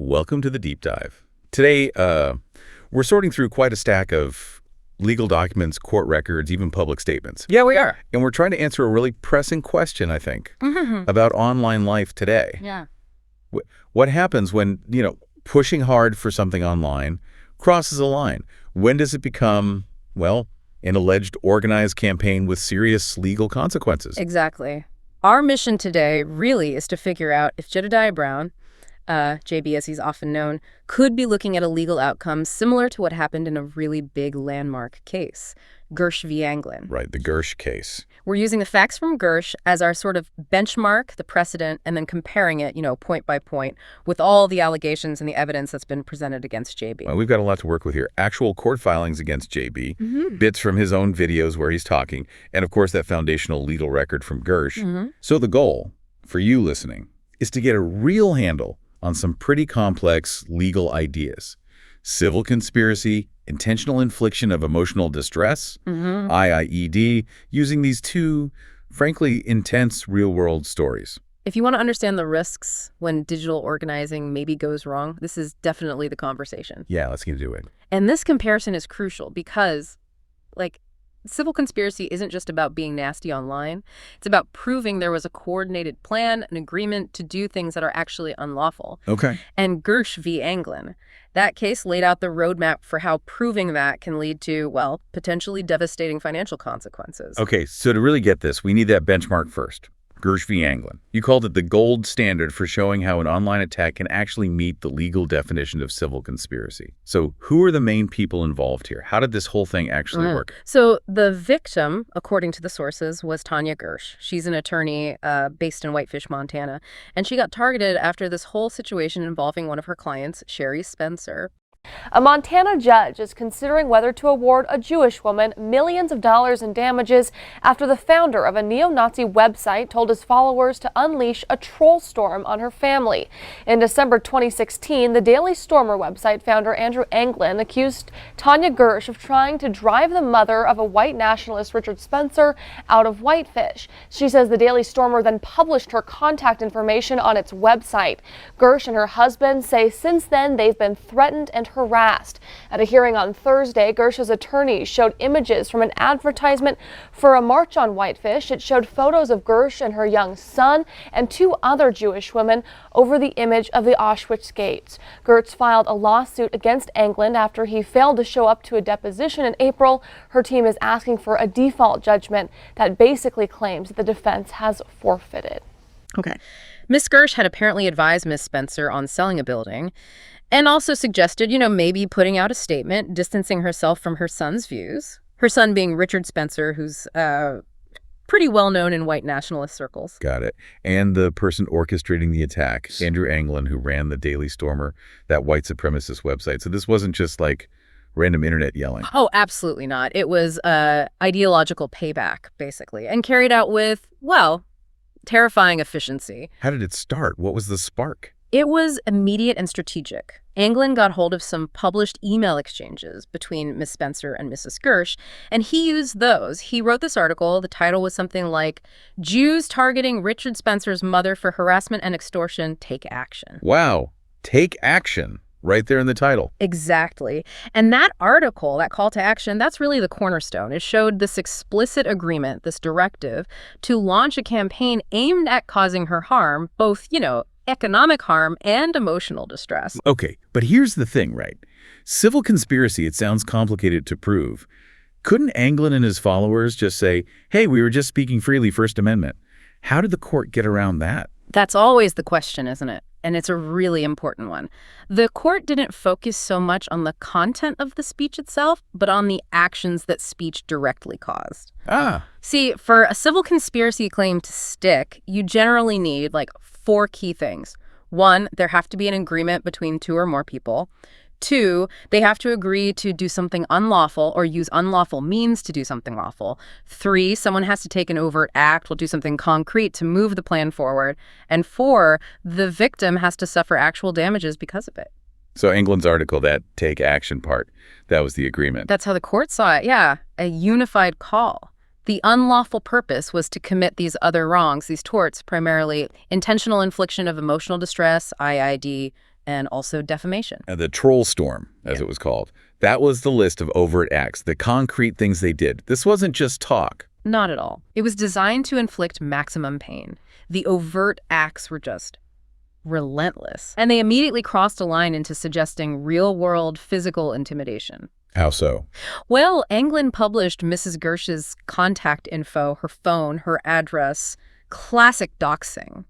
Welcome to the deep dive. Today, we're sorting through quite a stack of legal documents, court records, even public statements. Yeah, we are. And we're trying to answer a really pressing question, I think, about online life today. Yeah. What happens when, pushing hard for something online crosses a line? When does it become, well, an alleged organized campaign with serious legal consequences? Exactly. Our mission today really is to figure out if Jedediah Brown, JB as he's often known, could be looking at a legal outcome similar to what happened in a really big landmark case, Gersh v. Anglin. Right, the Gersh case. We're using the facts from Gersh as our sort of benchmark, the precedent, and then comparing it, point by point with all the allegations and the evidence that's been presented against JB. Well, we've got a lot to work with here. Actual court filings against JB, bits from his own videos where he's talking, and of course that foundational legal record from Gersh. So the goal, for you listening, is to get a real handle on some pretty complex legal ideas. Civil conspiracy, intentional infliction of emotional distress, IIED, using these two, frankly, intense real-world stories. If you want to understand the risks when digital organizing maybe goes wrong, this is definitely the conversation. Yeah, let's get into it. And this comparison is crucial because, civil conspiracy isn't just about being nasty online. It's about proving there was a coordinated plan, an agreement to do things that are actually unlawful. Okay. And Gersh v. Anglin, that case laid out the roadmap for how proving that can lead to, well, potentially devastating financial consequences. Okay, so to really get this, we need that benchmark first. Gersh v. Anglin. You called it the gold standard for showing how an online attack can actually meet the legal definition of civil conspiracy. So who are the main people involved here? How did this whole thing actually work? So the victim, according to the sources, was Tanya Gersh. She's an attorney based in Whitefish, Montana. And she got targeted after this whole situation involving one of her clients, Sherry Spencer. A Montana judge is considering whether to award a Jewish woman millions of dollars in damages after the founder of a neo-Nazi website told his followers to unleash a troll storm on her family. In December 2016, the Daily Stormer website founder Andrew Anglin accused Tanya Gersh of trying to drive the mother of a white nationalist, Richard Spencer, out of Whitefish. She says the Daily Stormer then published her contact information on its website. Gersh and her husband say since then they've been threatened and harassed. At a hearing on Thursday, Gersh's attorneys showed images from an advertisement for a march on Whitefish. It showed photos of Gersh and her young son and two other Jewish women over the image of the Auschwitz gates. Gersh filed a lawsuit against Anglin after he failed to show up to a deposition in April. Her team is asking for a default judgment that basically claims that the defense has forfeited. Okay. Miss Gersh had apparently advised Miss Spencer on selling a building and also suggested, maybe putting out a statement distancing herself from her son's views. Her son being Richard Spencer, who's pretty well known in white nationalist circles. Got it. And the person orchestrating the attack, Andrew Anglin, who ran the Daily Stormer, that white supremacist website. So this wasn't just like random internet yelling. Oh, absolutely not. It was ideological payback, basically, and carried out with, well, terrifying efficiency. How did it start? What was the spark? It was immediate and strategic. Anglin got hold of some published email exchanges between Miss Spencer and Mrs. Gersh, and he used those. He wrote this article. The title was something like, "Jews Targeting Richard Spencer's Mother for Harassment and Extortion, Take Action." Wow. Take action. Right there in the title. Exactly. And that article, that call to action, that's really the cornerstone. It showed this explicit agreement, this directive, to launch a campaign aimed at causing her harm, both, economic harm and emotional distress. Okay, but here's the thing, right? Civil conspiracy, it sounds complicated to prove. Couldn't Anglin and his followers just say, hey, we were just speaking freely, First Amendment? How did the court get around that? That's always the question, isn't it? And it's a really important one. The court didn't focus so much on the content of the speech itself, but on the actions that speech directly caused. See, for a civil conspiracy claim to stick, you generally need, 4 key things. 1, there have to be an agreement between 2 or more people. 2, they have to agree to do something unlawful or use unlawful means to do something lawful. 3, someone has to take an overt act or do something concrete to move the plan forward. And 4, the victim has to suffer actual damages because of it. So Anglin's article, that take action part, that was the agreement. That's how the court saw it, yeah. A unified call. The unlawful purpose was to commit these other wrongs, these torts, primarily intentional infliction of emotional distress, IID, and also defamation. And the troll storm, as it was called. That was the list of overt acts, the concrete things they did. This wasn't just talk. Not at all. It was designed to inflict maximum pain. The overt acts were just relentless. And they immediately crossed a line into suggesting real-world physical intimidation. How so? Well, Anglin published Mrs. Gersh's contact info, her phone, her address, classic doxing.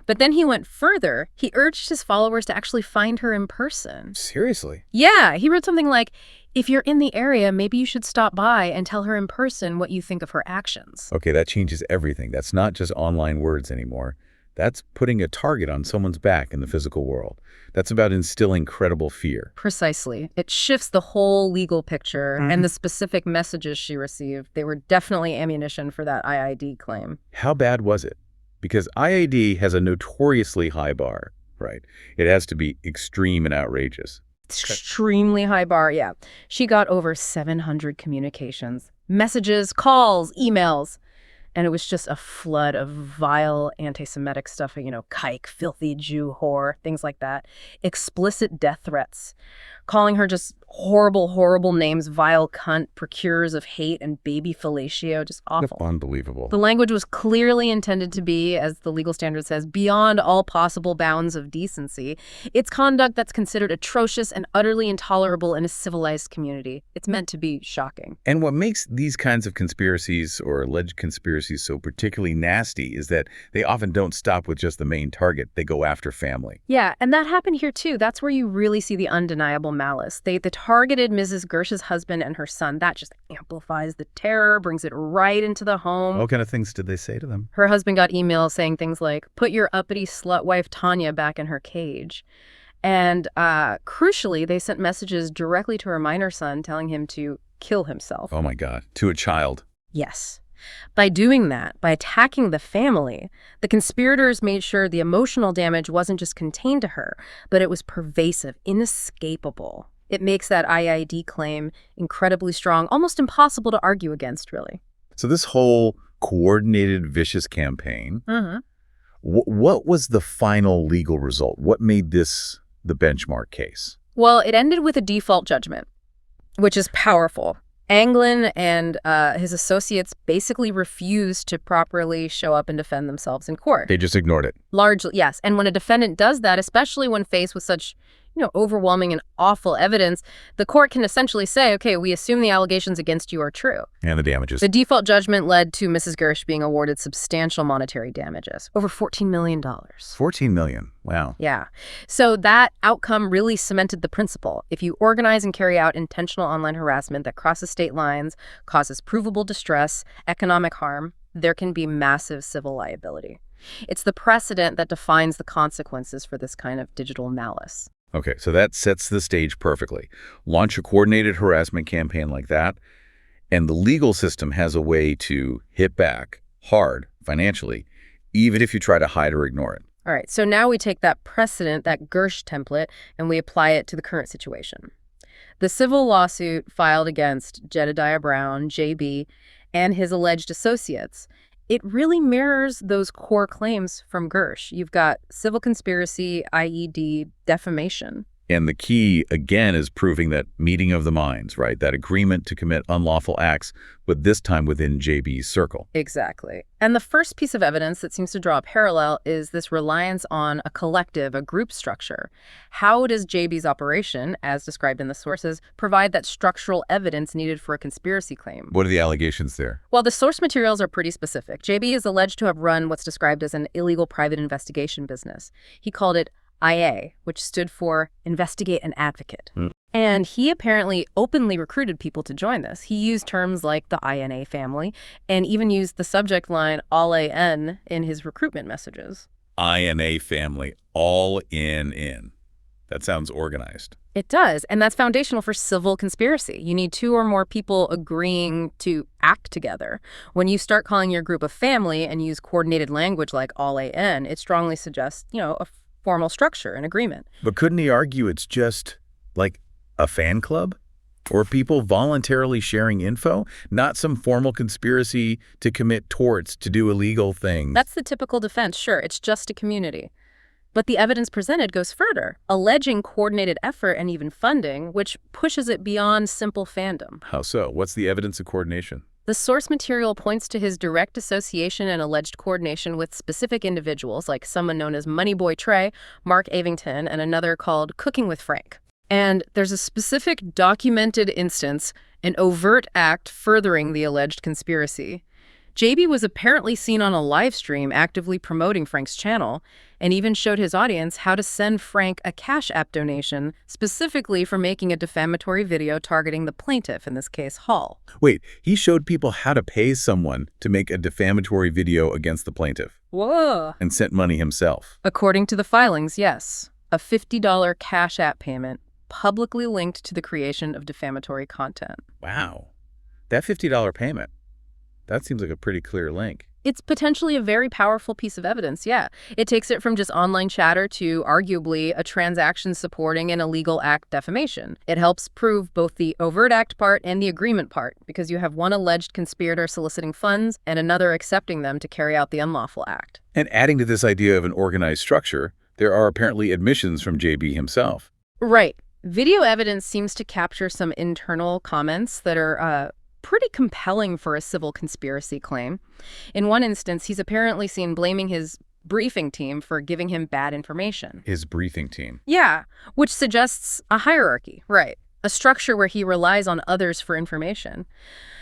But then he went further. He urged his followers to actually find her in person. Seriously? Yeah, he wrote something like, if you're in the area, maybe you should stop by and tell her in person what you think of her actions. Okay, that changes everything. That's not just online words anymore. That's putting a target on someone's back in the physical world. That's about instilling credible fear. Precisely. It shifts the whole legal picture, and the specific messages she received, they were definitely ammunition for that IID claim. How bad was it? Because IID has a notoriously high bar, right? It has to be extreme and outrageous. Extremely high bar, yeah. She got over 700 communications, messages, calls, emails. And it was just a flood of vile anti-Semitic stuff, kike, filthy Jew whore, things like that. Explicit death threats, calling her just horrible, horrible names, vile cunt, procurers of hate, and baby fellatio, just awful. Unbelievable. The language was clearly intended to be, as the legal standard says, beyond all possible bounds of decency. It's conduct that's considered atrocious and utterly intolerable in a civilized community. It's meant to be shocking. And what makes these kinds of conspiracies or alleged conspiracies so particularly nasty is that they often don't stop with just the main target. They go after family. Yeah, and that happened here too. That's where you really see the undeniable malice. They targeted Mrs. Gersh's husband and her son. That just amplifies the terror, brings it right into the home. What kind of things did they say to them? Her husband got emails saying things like, put your uppity slut wife Tanya back in her cage. And crucially, they sent messages directly to her minor son telling him to kill himself. Oh my God, to a child. Yes. By doing that, by attacking the family, the conspirators made sure the emotional damage wasn't just contained to her, but it was pervasive, inescapable. It makes that IID claim incredibly strong, almost impossible to argue against, really. So this whole coordinated, vicious campaign, what was the final legal result? What made this the benchmark case? Well, it ended with a default judgment, which is powerful. Anglin and his associates basically refused to properly show up and defend themselves in court. They just ignored it. Largely, yes. And when a defendant does that, especially when faced with such overwhelming and awful evidence, the court can essentially say, okay, we assume the allegations against you are true. And the damages. The default judgment led to Mrs. Gersh being awarded substantial monetary damages, over $14 million. $14 million. Wow. Yeah. So that outcome really cemented the principle. If you organize and carry out intentional online harassment that crosses state lines, causes provable distress, economic harm, there can be massive civil liability. It's the precedent that defines the consequences for this kind of digital malice. Okay, so that sets the stage perfectly. Launch a coordinated harassment campaign like that, and the legal system has a way to hit back hard financially, even if you try to hide or ignore it. All right, so now we take that precedent, that Gersh template, and we apply it to the current situation. The civil lawsuit filed against Jedediah Brown, JB, and his alleged associates, it really mirrors those core claims from Gersh. You've got civil conspiracy, IED, defamation. And the key, again, is proving that meeting of the minds, right? That agreement to commit unlawful acts, but this time within JB's circle. Exactly. And the first piece of evidence that seems to draw a parallel is this reliance on a collective, a group structure. How does JB's operation, as described in the sources, provide that structural evidence needed for a conspiracy claim? What are the allegations there? Well, the source materials are pretty specific. JB is alleged to have run what's described as an illegal private investigation business. He called it IA, which stood for Investigate and Advocate. And he apparently openly recruited people to join this. He used terms like the INA family and even used the subject line all AN in his recruitment messages. INA family, all in. That sounds organized. It does, and that's foundational for civil conspiracy. You need two or more people agreeing to act together. When you start calling your group a family and use coordinated language like all AN, it strongly suggests, a formal structure and agreement. But couldn't he argue it's just like a fan club? Or people voluntarily sharing info? Not some formal conspiracy to commit torts, to do illegal things. That's the typical defense. Sure, it's just a community. But the evidence presented goes further, alleging coordinated effort and even funding, which pushes it beyond simple fandom. How so? What's the evidence of coordination? The source material points to his direct association and alleged coordination with specific individuals, like someone known as Moneyboy Trey, Mark Avington, and another called Cooking with Frank. And there's a specific documented instance, an overt act furthering the alleged conspiracy. JB was apparently seen on a live stream actively promoting Frank's channel, and even showed his audience how to send Frank a Cash App donation, specifically for making a defamatory video targeting the plaintiff, in this case, Hall. Wait, he showed people how to pay someone to make a defamatory video against the plaintiff. Whoa! And sent money himself. According to the filings, yes. A $50 Cash App payment publicly linked to the creation of defamatory content. Wow. That $50 payment, that seems like a pretty clear link. It's potentially a very powerful piece of evidence, yeah. It takes it from just online chatter to arguably a transaction supporting an illegal act defamation. It helps prove both the overt act part and the agreement part, because you have one alleged conspirator soliciting funds and another accepting them to carry out the unlawful act. And adding to this idea of an organized structure, there are apparently admissions from JB himself. Right. Video evidence seems to capture some internal comments that are pretty compelling for a civil conspiracy claim. In one instance, he's apparently seen blaming his briefing team for giving him bad information. His briefing team. Yeah, which suggests a hierarchy, right? A structure where he relies on others for information.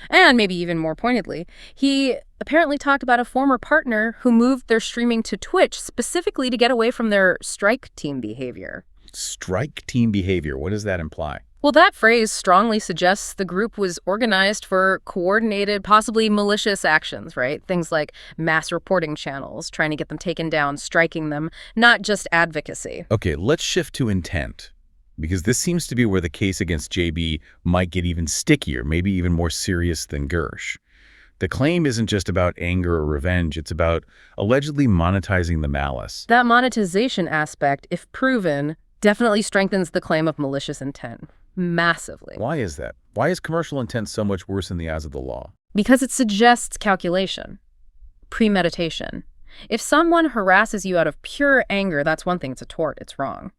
And maybe even more pointedly, he apparently talked about a former partner who moved their streaming to Twitch specifically to get away from their strike team behavior. Strike team behavior, what does that imply? Well, that phrase strongly suggests the group was organized for coordinated, possibly malicious actions, right? Things like mass reporting channels, trying to get them taken down, striking them, not just advocacy. Okay, let's shift to intent, because this seems to be where the case against JB might get even stickier, maybe even more serious than Gersh. The claim isn't just about anger or revenge, it's about allegedly monetizing the malice. That monetization aspect, if proven, definitely strengthens the claim of malicious intent. Massively. Why is that? Why is commercial intent so much worse in the eyes of the law? Because it suggests calculation, premeditation. If someone harasses you out of pure anger, that's one thing, it's a tort, it's wrong.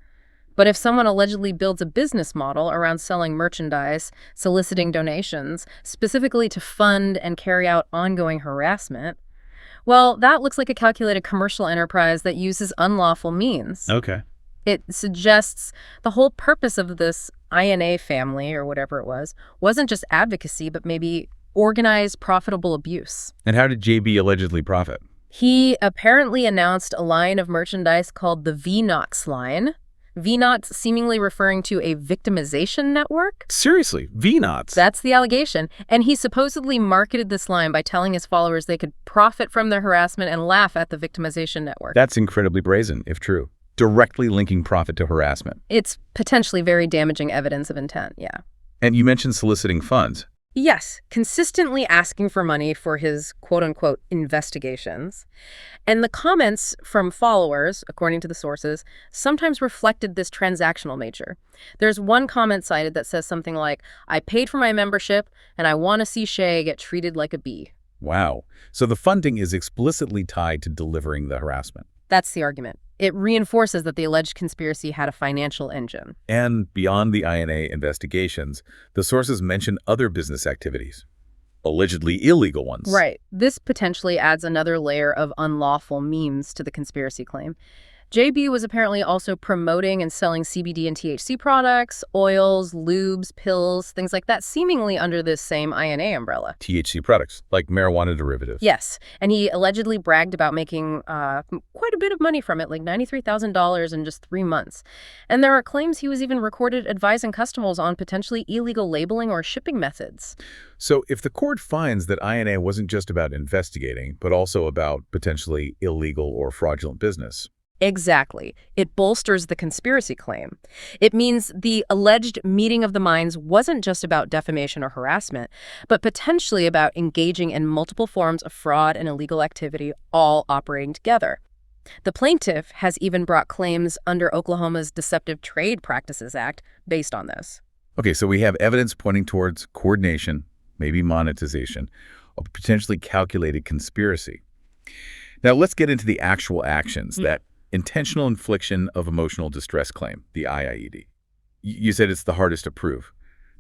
But if someone allegedly builds a business model around selling merchandise, soliciting donations, specifically to fund and carry out ongoing harassment, well, that looks like a calculated commercial enterprise that uses unlawful means. Okay. It suggests the whole purpose of this INA family, or whatever it was, wasn't just advocacy, but maybe organized, profitable abuse. And how did JB allegedly profit? He apparently announced a line of merchandise called the V-Knots line. V-Knots seemingly referring to a victimization network. Seriously, V-Knots? That's the allegation. And he supposedly marketed this line by telling his followers they could profit from their harassment and laugh at the victimization network. That's incredibly brazen, if true. Directly linking profit to harassment. It's potentially very damaging evidence of intent, yeah. And you mentioned soliciting funds. Yes, consistently asking for money for his quote-unquote investigations. And the comments from followers, according to the sources, sometimes reflected this transactional nature. There's one comment cited that says something like, "I paid for my membership, and I want to see Shay get treated like a bee." Wow. So the funding is explicitly tied to delivering the harassment. That's the argument. It reinforces that the alleged conspiracy had a financial engine. And beyond the INA investigations, the sources mention other business activities, allegedly illegal ones. Right. This potentially adds another layer of unlawful means to the conspiracy claim. JB was apparently also promoting and selling CBD and THC products, oils, lubes, pills, things like that, seemingly under this same INA umbrella. THC products, like marijuana derivatives. Yes, and he allegedly bragged about making quite a bit of money from it, like $93,000 in just 3 months. And there are claims he was even recorded advising customers on potentially illegal labeling or shipping methods. So if the court finds that INA wasn't just about investigating, but also about potentially illegal or fraudulent business, exactly. It bolsters the conspiracy claim. It means the alleged meeting of the minds wasn't just about defamation or harassment, but potentially about engaging in multiple forms of fraud and illegal activity, all operating together. The plaintiff has even brought claims under Oklahoma's Deceptive Trade Practices Act based on this. Okay, so we have evidence pointing towards coordination, maybe monetization, a potentially calculated conspiracy. Now let's get into the actual actions that intentional infliction of emotional distress claim, the IIED. You said it's the hardest to prove.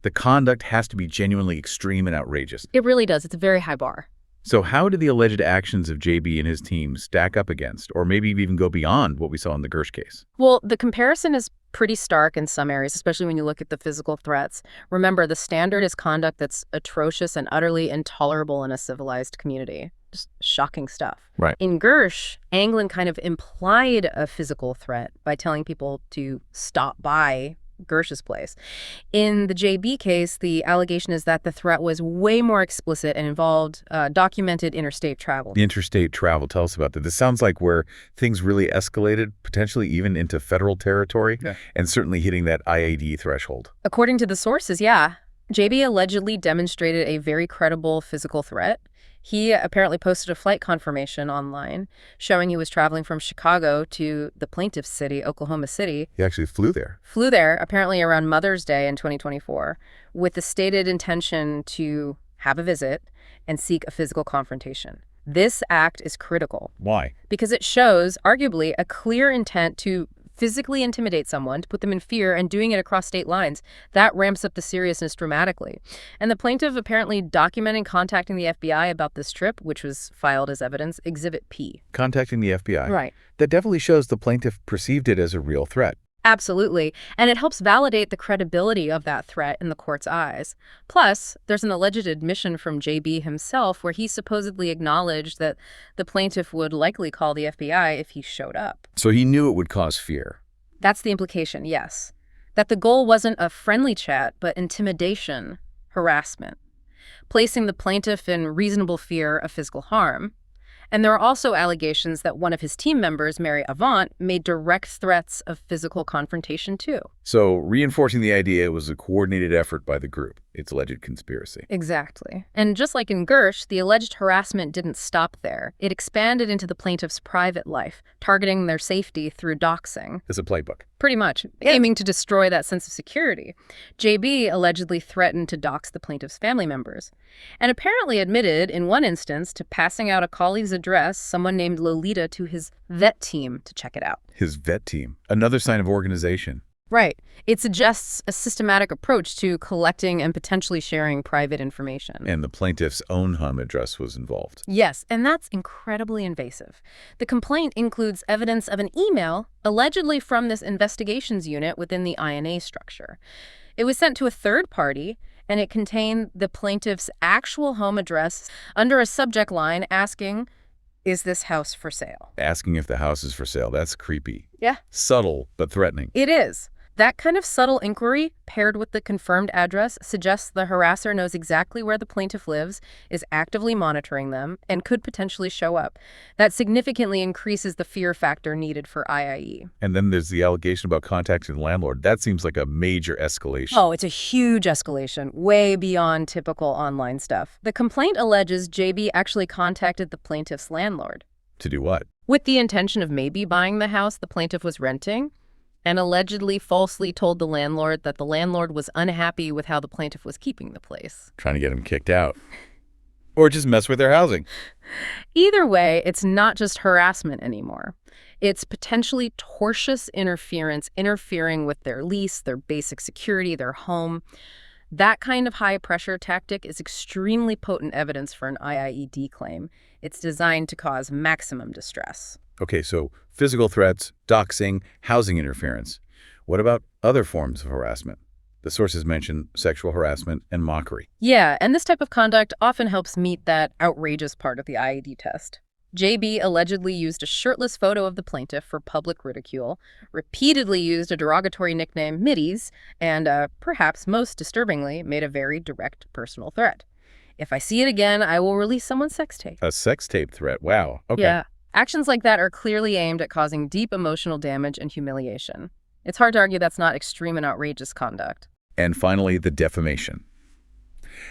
The conduct has to be genuinely extreme and outrageous. It really does. It's a very high bar. So how do the alleged actions of JB and his team stack up against, or maybe even go beyond what we saw in the Gersh case? Well, the comparison is pretty stark in some areas, especially when you look at the physical threats. Remember, the standard is conduct that's atrocious and utterly intolerable in a civilized community. Just shocking stuff. Right. In Gersh, Anglin kind of implied a physical threat by telling people to stop by Gersh's place. In the JB case, the allegation is that the threat was way more explicit and involved documented interstate travel. Interstate travel, tell us about that. This sounds like where things really escalated, potentially even into federal territory, and certainly hitting that IAD threshold. According to the sources, yeah. JB allegedly demonstrated a very credible physical threat. He apparently posted a flight confirmation online showing he was traveling from Chicago to the plaintiff's city, Oklahoma City. He actually flew there. Flew there, apparently around Mother's Day in 2024, with the stated intention to have a visit and seek a physical confrontation. This act is critical. Why? Because it shows, arguably, a clear intent to physically intimidate someone, to put them in fear, and doing it across state lines. That ramps up the seriousness dramatically. And the plaintiff apparently documenting contacting the FBI about this trip, which was filed as evidence, Exhibit P. Contacting the FBI. Right. That definitely shows the plaintiff perceived it as a real threat. Absolutely. And it helps validate the credibility of that threat in the court's eyes. Plus, there's an alleged admission from JB himself where he supposedly acknowledged that the plaintiff would likely call the FBI if he showed up. So he knew it would cause fear. That's the implication, yes. That the goal wasn't a friendly chat, but intimidation, harassment, placing the plaintiff in reasonable fear of physical harm. And there are also allegations that one of his team members, Mary Avant, made direct threats of physical confrontation, too. So reinforcing the idea it was a coordinated effort by the group, its alleged conspiracy. Exactly. And just like in Gersh, the alleged harassment didn't stop there. It expanded into the plaintiff's private life, targeting their safety through doxing. It's a playbook. Pretty much, aiming to destroy that sense of security. JB allegedly threatened to dox the plaintiff's family members, and apparently admitted, in one instance, to passing out a colleague's address, someone named Lolita, to his vet team to check it out. His vet team. Another sign of organization. Right. It suggests a systematic approach to collecting and potentially sharing private information. And the plaintiff's own home address was involved. Yes, and that's incredibly invasive. The complaint includes evidence of an email allegedly from this investigations unit within the INA structure. It was sent to a third party, and it contained the plaintiff's actual home address under a subject line asking, "Is this house for sale?" Asking if the house is for sale. That's creepy. Yeah. Subtle, but threatening. It is. That kind of subtle inquiry, paired with the confirmed address, suggests the harasser knows exactly where the plaintiff lives, is actively monitoring them, and could potentially show up. That significantly increases the fear factor needed for IIE. And then there's the allegation about contacting the landlord. That seems like a major escalation. Oh, it's a huge escalation, way beyond typical online stuff. The complaint alleges JB actually contacted the plaintiff's landlord. To do what? With the intention of maybe buying the house the plaintiff was renting, and allegedly falsely told the landlord that the landlord was unhappy with how the plaintiff was keeping the place. Trying to get him kicked out. Or just mess with their housing. Either way, it's not just harassment anymore. It's potentially tortious interference, interfering with their lease, their basic security, their home. That kind of high-pressure tactic is extremely potent evidence for an IIED claim. It's designed to cause maximum distress. Okay, so physical threats, doxing, housing interference. What about other forms of harassment? The sources mention sexual harassment and mockery. Yeah, and this type of conduct often helps meet that outrageous part of the IIED test. JB allegedly used a shirtless photo of the plaintiff for public ridicule, repeatedly used a derogatory nickname, Middies, and perhaps most disturbingly, made a very direct personal threat. If I see it again, I will release someone's sex tape. A sex tape threat. Wow. Okay. Yeah. Actions like that are clearly aimed at causing deep emotional damage and humiliation. It's hard to argue that's not extreme and outrageous conduct. And finally, the defamation.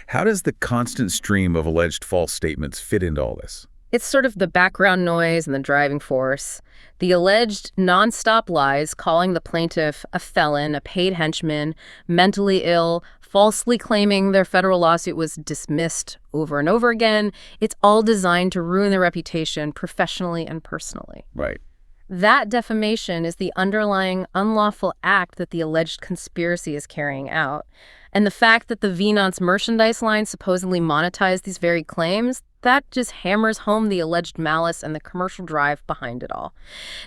How does the constant stream of alleged false statements fit into all this? It's sort of the background noise and the driving force. The alleged nonstop lies calling the plaintiff a felon, a paid henchman, mentally ill, falsely claiming their federal lawsuit was dismissed over and over again. It's all designed to ruin their reputation professionally and personally. Right. That defamation is the underlying unlawful act that the alleged conspiracy is carrying out. And the fact that the VNON's merchandise line supposedly monetized these very claims, that just hammers home the alleged malice and the commercial drive behind it all.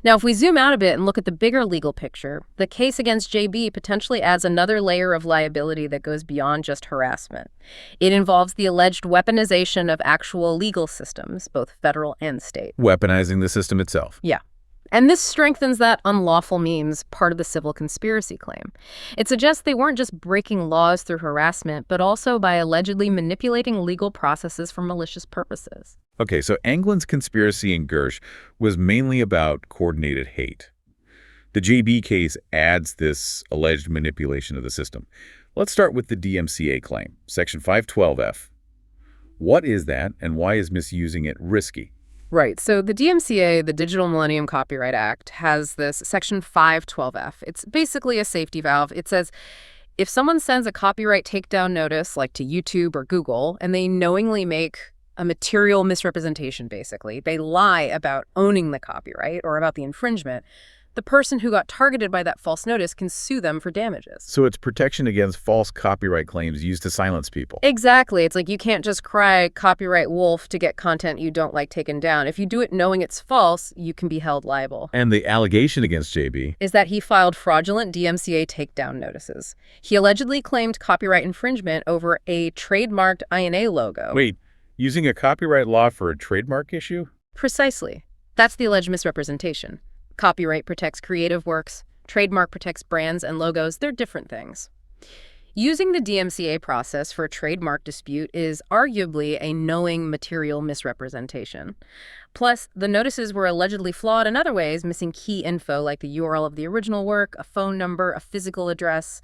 Now, if we zoom out a bit and look at the bigger legal picture, the case against JB potentially adds another layer of liability that goes beyond just harassment. It involves the alleged weaponization of actual legal systems, both federal and state. Weaponizing the system itself. Yeah. And this strengthens that unlawful means part of the civil conspiracy claim. It suggests they weren't just breaking laws through harassment, but also by allegedly manipulating legal processes for malicious purposes. Okay, so Anglin's conspiracy in Gersh was mainly about coordinated hate. The JB case adds this alleged manipulation of the system. Let's start with the DMCA claim, Section 512F. What is that, and why is misusing it risky? Right. So the DMCA, the Digital Millennium Copyright Act, has this Section 512F. It's basically a safety valve. It says if someone sends a copyright takedown notice, like to YouTube or Google, and they knowingly make a material misrepresentation, basically, they lie about owning the copyright or about the infringement, the person who got targeted by that false notice can sue them for damages. So it's protection against false copyright claims used to silence people. Exactly. It's like you can't just cry copyright wolf to get content you don't like taken down. If you do it knowing it's false, you can be held liable. And the allegation against JB is that he filed fraudulent DMCA takedown notices. He allegedly claimed copyright infringement over a trademarked INA logo. Wait, using a copyright law for a trademark issue? Precisely. That's the alleged misrepresentation. Copyright protects creative works. Trademark protects brands and logos. They're different things. Using the DMCA process for a trademark dispute is arguably a knowing material misrepresentation. Plus, the notices were allegedly flawed in other ways, missing key info like the URL of the original work, a phone number, a physical address,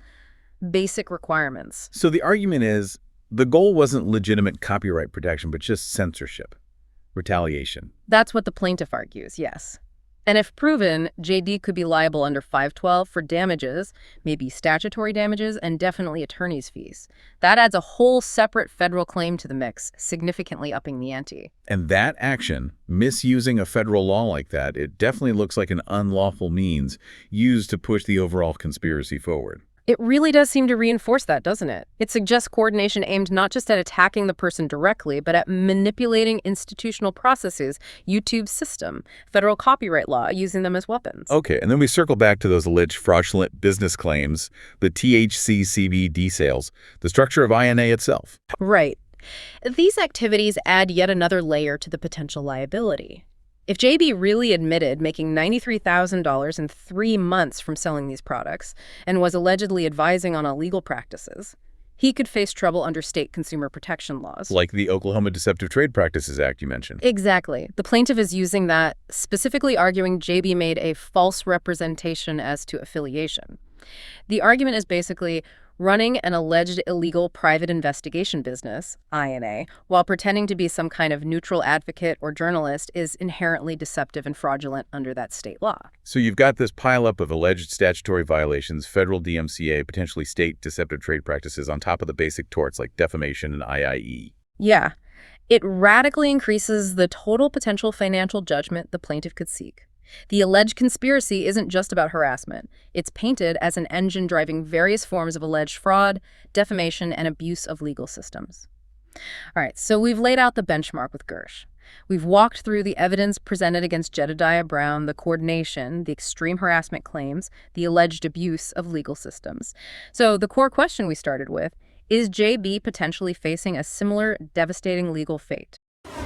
basic requirements. So the argument is the goal wasn't legitimate copyright protection, but just censorship, retaliation. That's what the plaintiff argues, yes. And if proven, JD could be liable under 512 for damages, maybe statutory damages, and definitely attorney's fees. That adds a whole separate federal claim to the mix, significantly upping the ante. And that action, misusing a federal law like that, it definitely looks like an unlawful means used to push the overall conspiracy forward. It really does seem to reinforce that, doesn't it? It suggests coordination aimed not just at attacking the person directly, but at manipulating institutional processes, YouTube's system, federal copyright law, using them as weapons. Okay, and then we circle back to those alleged fraudulent business claims, the THC CBD sales, the structure of INA itself. Right. These activities add yet another layer to the potential liability. If JB really admitted making $93,000 in 3 months from selling these products and was allegedly advising on illegal practices, he could face trouble under state consumer protection laws. Like the Oklahoma Deceptive Trade Practices Act you mentioned. Exactly. The plaintiff is using that, specifically arguing JB made a false representation as to affiliation. The argument is basically running an alleged illegal private investigation business, INA, while pretending to be some kind of neutral advocate or journalist is inherently deceptive and fraudulent under that state law. So you've got this pileup of alleged statutory violations, federal DMCA, potentially state deceptive trade practices on top of the basic torts like defamation and IIE. Yeah. It radically increases the total potential financial judgment the plaintiff could seek. The alleged conspiracy isn't just about harassment. It's painted as an engine driving various forms of alleged fraud, defamation, and abuse of legal systems. All right, so we've laid out the benchmark with Gersh. We've walked through the evidence presented against Jedediah Brown, the coordination, the extreme harassment claims, the alleged abuse of legal systems. So the core question we started with, is JB potentially facing a similar devastating legal fate?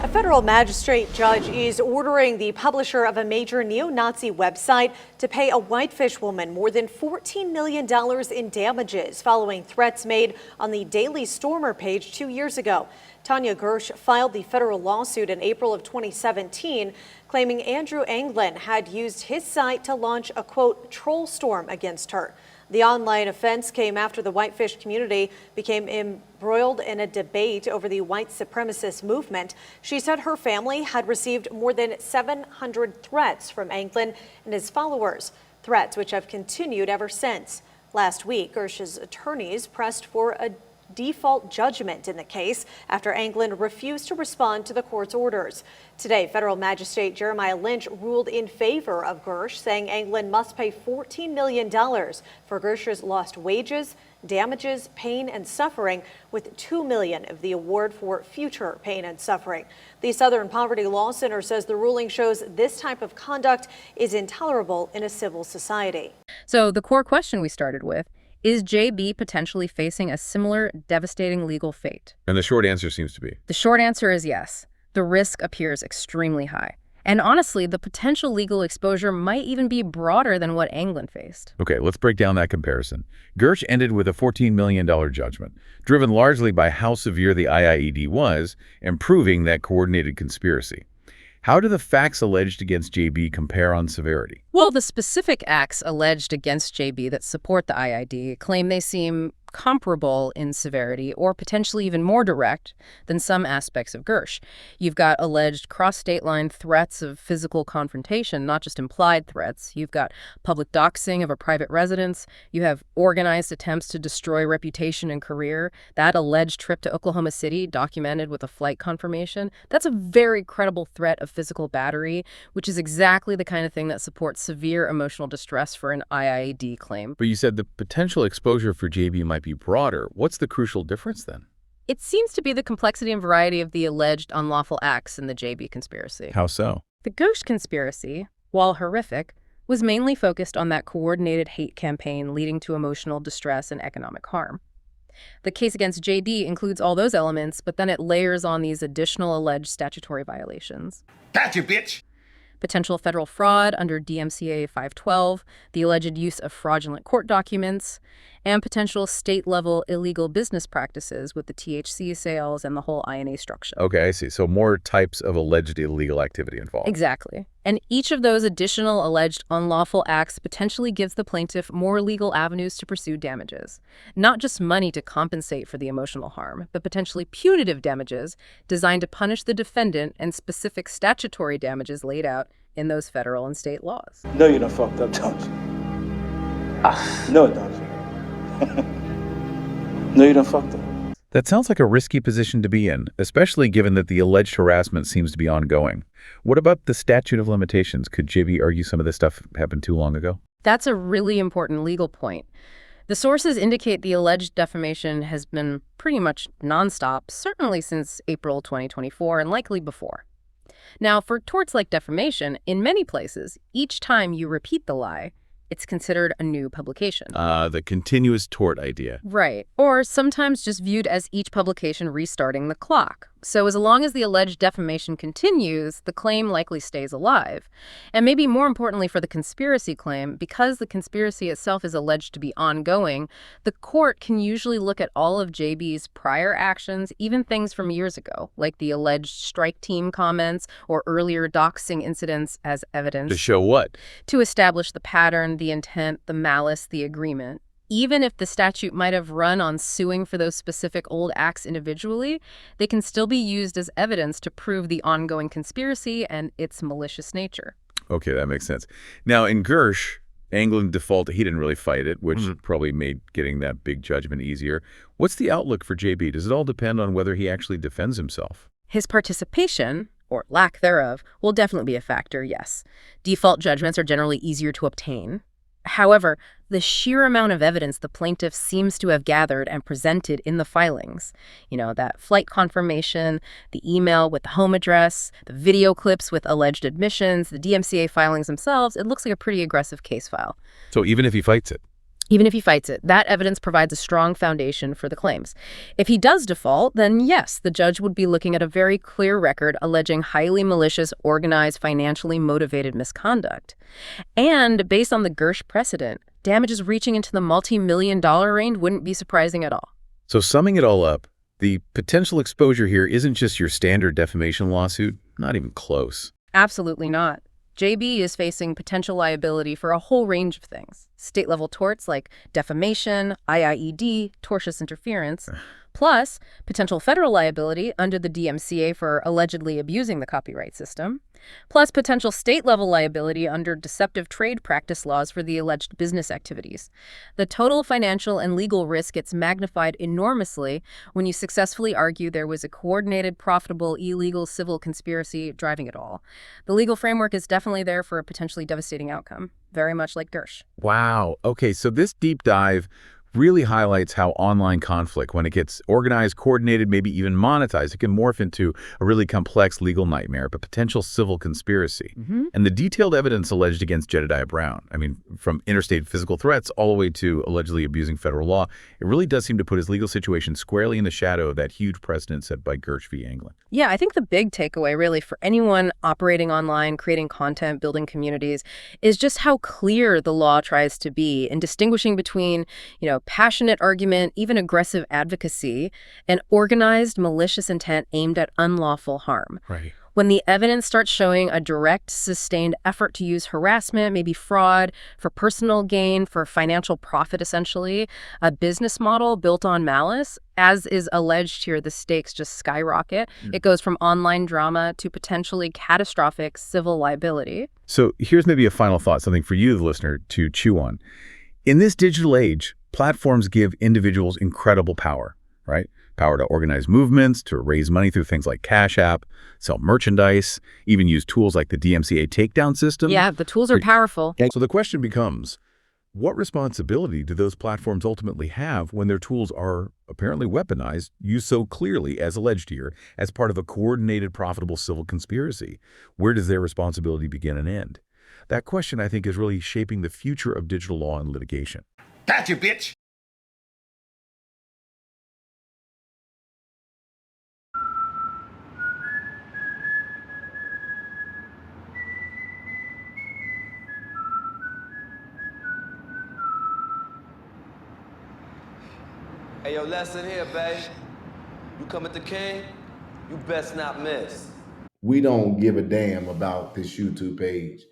A federal magistrate judge is ordering the publisher of a major neo-Nazi website to pay a Whitefish woman more than $14 million in damages following threats made on the Daily Stormer page 2 years ago. Tanya Gersh filed the federal lawsuit in April of 2017, claiming Andrew Anglin had used his site to launch a, quote, troll storm against her. The online offense came after the Whitefish community became embroiled in a debate over the white supremacist movement. She said her family had received more than 700 threats from Anglin and his followers, threats which have continued ever since. Last week, Gersh's attorneys pressed for a default judgment in the case after Anglin refused to respond to the court's orders. Today, federal magistrate Jeremiah Lynch ruled in favor of Gersh, saying Anglin must pay $14 million for Gersh's lost wages, damages, pain, and suffering, with $2 million of the award for future pain and suffering. The Southern Poverty Law Center says the ruling shows this type of conduct is intolerable in a civil society. So the core question we started with, is JB potentially facing a similar devastating legal fate? And the short answer seems to be? The short answer is yes. The risk appears extremely high. And honestly, the potential legal exposure might even be broader than what Anglin faced. Okay, let's break down that comparison. Gersh ended with a $14 million judgment, driven largely by how severe the IIED was and proving that coordinated conspiracy. How do the facts alleged against JB compare on severity? Well, the specific acts alleged against JB that support the IID claim they seem comparable in severity or potentially even more direct than some aspects of Gersh. You've got alleged cross-state line threats of physical confrontation, not just implied threats. You've got public doxing of a private residence. You have organized attempts to destroy reputation and career. That alleged trip to Oklahoma City, documented with a flight confirmation, that's a very credible threat of physical battery, which is exactly the kind of thing that supports severe emotional distress for an IID claim. But you said the potential exposure for JB might be broader. What's the crucial difference then? It seems to be the complexity and variety of the alleged unlawful acts in the JB conspiracy. How so? The Gersh conspiracy, while horrific, was mainly focused on that coordinated hate campaign leading to emotional distress and economic harm. The case against JD includes all those elements, but then it layers on these additional alleged statutory violations. Gotcha, bitch! Potential federal fraud under DMCA 512, the alleged use of fraudulent court documents, and potential state-level illegal business practices with the THC sales and the whole INA structure. Okay, I see. So more types of alleged illegal activity involved. Exactly. And each of those additional alleged unlawful acts potentially gives the plaintiff more legal avenues to pursue damages. Not just money to compensate for the emotional harm, but potentially punitive damages designed to punish the defendant and specific statutory damages laid out in those federal and state laws. No, you done fucked up, don't you? No, don't you? No, you done fucked up. That sounds like a risky position to be in, especially given that the alleged harassment seems to be ongoing. What about the statute of limitations? Could JB argue some of this stuff happened too long ago? That's a really important legal point. The sources indicate the alleged defamation has been pretty much nonstop, certainly since April 2024 and likely before. Now, for torts like defamation, in many places, each time you repeat the lie, it's considered a new publication. The continuous tort idea. Right. Or sometimes just viewed as each publication restarting the clock. So as long as the alleged defamation continues, the claim likely stays alive. And maybe more importantly for the conspiracy claim, because the conspiracy itself is alleged to be ongoing, the court can usually look at all of JB's prior actions, even things from years ago, like the alleged strike team comments or earlier doxing incidents as evidence. To show what? To establish the pattern, the intent, the malice, the agreement. Even if the statute might have run on suing for those specific old acts individually, they can still be used as evidence to prove the ongoing conspiracy and its malicious nature. Okay, that makes sense. Now, in Gersh, Anglin defaulted. He didn't really fight it, which probably made getting that big judgment easier. What's the outlook for JB? Does it all depend on whether he actually defends himself? His participation, or lack thereof, will definitely be a factor, yes. Default judgments are generally easier to obtain. However, the sheer amount of evidence the plaintiff seems to have gathered and presented in the filings, that flight confirmation, the email with the home address, the video clips with alleged admissions, the DMCA filings themselves, it looks like a pretty aggressive case file. So even if he fights it? Even if he fights it, that evidence provides a strong foundation for the claims. If he does default, then yes, the judge would be looking at a very clear record alleging highly malicious, organized, financially motivated misconduct. And based on the Gersh precedent, damages reaching into the multi-million-dollar range wouldn't be surprising at all. So summing it all up, the potential exposure here isn't just your standard defamation lawsuit, not even close. Absolutely not. JB is facing potential liability for a whole range of things. State-level torts like defamation, IIED, tortious interference, plus potential federal liability under the DMCA for allegedly abusing the copyright system, plus potential state-level liability under deceptive trade practice laws for the alleged business activities. The total financial and legal risk gets magnified enormously when you successfully argue there was a coordinated, profitable, illegal civil conspiracy driving it all. The legal framework is definitely there for a potentially devastating outcome, very much like Gersh. Wow. Okay, so this deep dive really highlights how online conflict, when it gets organized, coordinated, maybe even monetized, it can morph into a really complex legal nightmare, but potential civil conspiracy. And the detailed evidence alleged against Jedediah Brown, I mean, from interstate physical threats all the way to allegedly abusing federal law, it really does seem to put his legal situation squarely in the shadow of that huge precedent set by Gersh v. Anglin. Yeah, I think the big takeaway really for anyone operating online, creating content, building communities, is just how clear the law tries to be in distinguishing between, passionate argument, even aggressive advocacy, and organized malicious intent aimed at unlawful harm. Right. When the evidence starts showing a direct, sustained effort to use harassment, maybe fraud, for personal gain, for financial profit, essentially, a business model built on malice, as is alleged here, the stakes just skyrocket. It goes from online drama to potentially catastrophic civil liability. So here's maybe a final thought, something for you, the listener, to chew on. In this digital age, platforms give individuals incredible power, right? Power to organize movements, to raise money through things like Cash App, sell merchandise, even use tools like the DMCA takedown system. Yeah, the tools are powerful. So the question becomes, what responsibility do those platforms ultimately have when their tools are apparently weaponized, used so clearly, as alleged here, as part of a coordinated, profitable civil conspiracy? Where does their responsibility begin and end? That question, I think, is really shaping the future of digital law and litigation. Got you, bitch! Hey, yo, lesson here, babe. You come at the king, you best not miss. We don't give a damn about this YouTube page.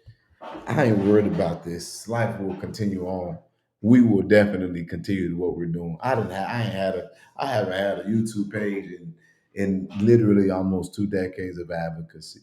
I ain't worried about this. Life will continue on. We will definitely continue what we're doing. I haven't had a YouTube page in literally almost 2 decades of advocacy.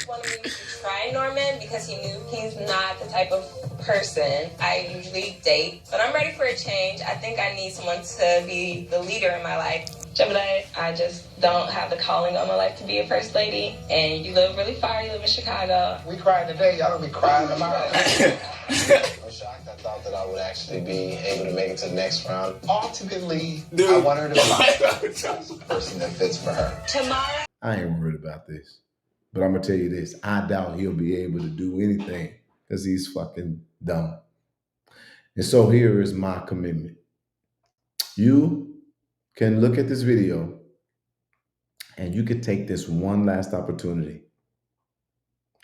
Wanted me to try Norman because he knew he's not the type of person I usually date. But I'm ready for a change. I think I need someone to be the leader in my life. Gemini, I just don't have the calling on my life to be a first lady. And you live really far, you live in Chicago. We cried today, y'all gonna be crying tomorrow. I'm shocked. I thought that I would actually be able to make it to the next round. Ultimately, I want her to find the person that fits for her. Tomorrow. I ain't worried about this. But I'm gonna tell you this, I doubt he'll be able to do anything because he's fucking dumb. And so here is my commitment. You can look at this video and you could take this one last opportunity.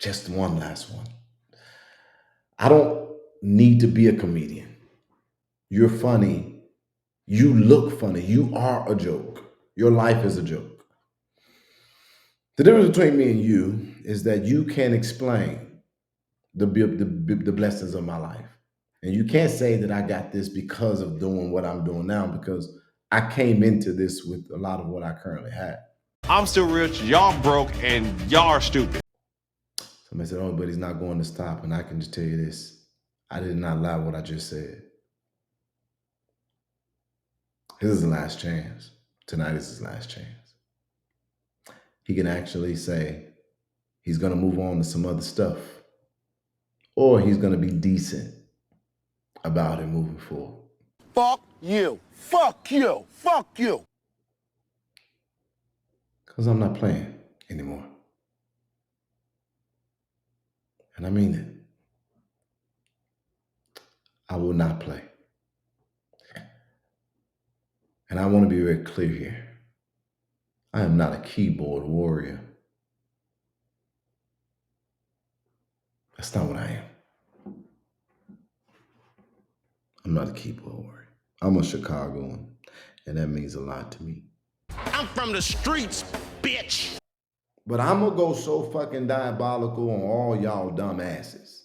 Just one last one. I don't need to be a comedian. You're funny. You look funny. You are a joke. Your life is a joke. The difference between me and you is that you can explain the blessings of my life. And you can't say that I got this because of doing what I'm doing now, because I came into this with a lot of what I currently have. I'm still rich, y'all broke, and y'all are stupid. Somebody said, oh, but he's not going to stop. And I can just tell you this. I did not lie what I just said. This is the last chance. Tonight is his last chance. He can actually say he's going to move on to some other stuff, or he's going to be decent about it moving forward. Fuck you. Fuck you. Fuck you. Because I'm not playing anymore. And I mean it. I will not play. And I want to be very clear here. I am not a keyboard warrior. That's not what I am. I'm not a keyboard warrior. I'm a Chicagoan, and that means a lot to me. I'm from the streets, bitch. But I'm gonna go so fucking diabolical on all y'all dumb asses